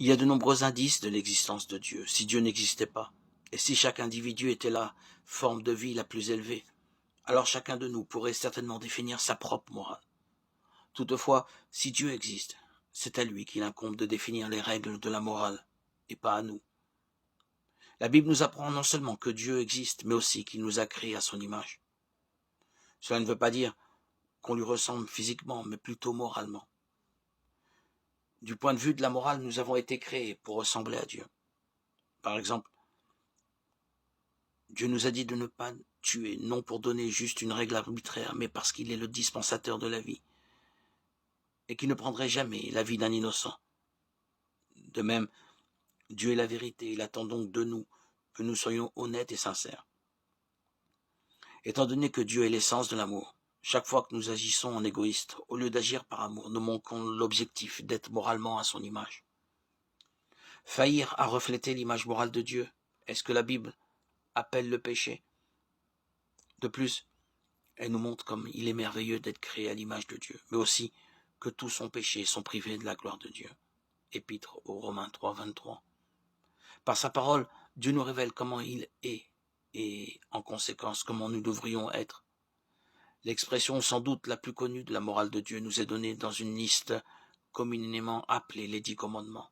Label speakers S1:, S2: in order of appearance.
S1: Il y a de nombreux indices de l'existence de Dieu, si Dieu n'existait pas, et si chaque individu était la forme de vie la plus élevée, alors chacun de nous pourrait certainement définir sa propre morale. Toutefois, si Dieu existe, c'est à lui qu'il incombe de définir les règles de la morale, et pas à nous. La Bible nous apprend non seulement que Dieu existe, mais aussi qu'il nous a créés à son image. Cela ne veut pas dire qu'on lui ressemble physiquement, mais plutôt moralement. Du point de vue de la morale, nous avons été créés pour ressembler à Dieu. Par exemple, Dieu nous a dit de ne pas tuer, non pour donner juste une règle arbitraire, mais parce qu'il est le dispensateur de la vie, et qu'il ne prendrait jamais la vie d'un innocent. De même, Dieu est la vérité, il attend donc de nous que nous soyons honnêtes et sincères. Étant donné que Dieu est l'essence de l'amour, chaque fois que nous agissons en égoïste, au lieu d'agir par amour, nous manquons l'objectif d'être moralement à son image. Faillir à refléter l'image morale de Dieu, est-ce que la Bible appelle le péché? De plus, elle nous montre comme il est merveilleux d'être créé à l'image de Dieu, mais aussi que tous sont péchés sont privés de la gloire de Dieu. Épître aux Romains 3, 23. Par sa parole, Dieu nous révèle comment il est et, en conséquence, comment nous devrions être. L'expression sans doute la plus connue de la morale de Dieu nous est donnée dans une liste communément appelée les 10 commandements.